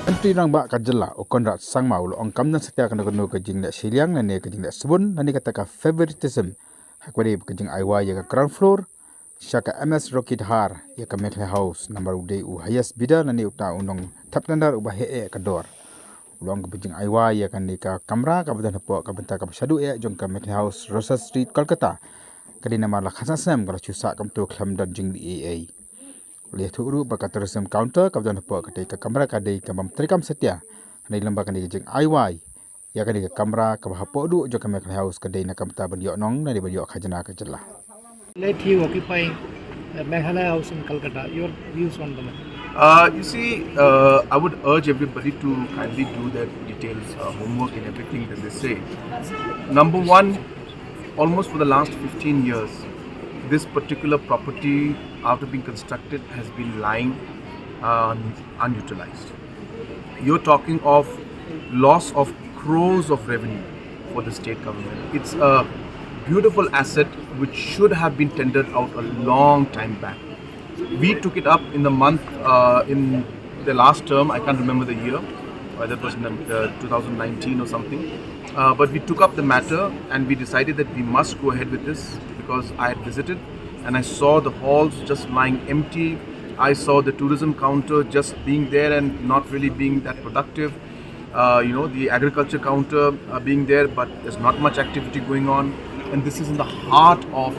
Entry nang ba kajela o konrat sang mau lo ongkam na satya kana kono ka jing na siliang na ne ka jing na subun na ne kata ka favoritism hakwari ka jing aiwa ya ka ground floor shaka ms rocket har ya ka metle house number ude u highest bidder na ne uta unong tapnandar u ba he e ka dor ulong ka jing aiwa ya ka ne ka kamra ka badan po ka benta ka shadu e jong ka metle house Rosa Street Kolkata kadina mar la khasa sam ka chusa kam to khlam dot jing aa Lihat huru baka tourism counter kabdan po kadai ka kamera kadai ka mamtrikam setia nei lamba kadai jeng IY ya kadai ka kamera ka hapo du jo kamek house kadai na kamta ban yo nong na di ban yo khajana ka jella. Let you occupy Meghalaya house in Kolkata. Your views on the matter? I would urge everybody to kindly do their details, homework and everything that they say. Number one, almost for the last 15 years, this particular property, after being constructed, has been lying unutilized. You're talking of loss of crores of revenue for the state government. It's a beautiful asset which should have been tendered out a long time back. We took it up in the month, in the last term, I can't remember the year, whether it was 2019 or something. But we took up the matter and we decided that we must go ahead with this because I had visited and I saw the halls just lying empty. I saw the tourism counter just being there and not really being that productive. The agriculture counter being there, but there's not much activity going on. And this is in the heart of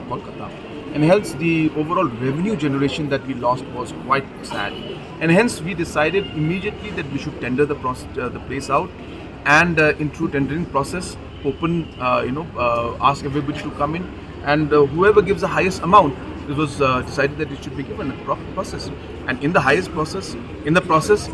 Kolkata. And hence the overall revenue generation that we lost was quite sad. And hence we decided immediately that we should tender the place out and in true tendering process, ask everybody to come in and whoever gives the highest amount, it was decided that it should be given a proper process. And in the process,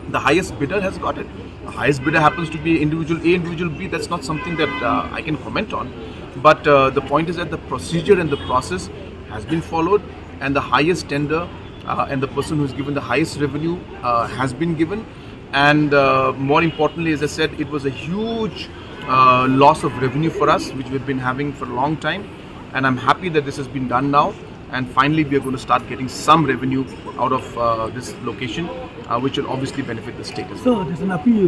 the highest bidder has got it. The highest bidder happens to be individual A, individual B. That's not something that I can comment on. But the point is that the procedure and the process has been followed and the highest tender and the person who's given the highest revenue has been given. And more importantly, as I said, it was a huge loss of revenue for us, which we've been having for a long time. And I'm happy that this has been done now. And finally, we are going to start getting some revenue out of this location, which will obviously benefit the state as well. So, there's an appeal.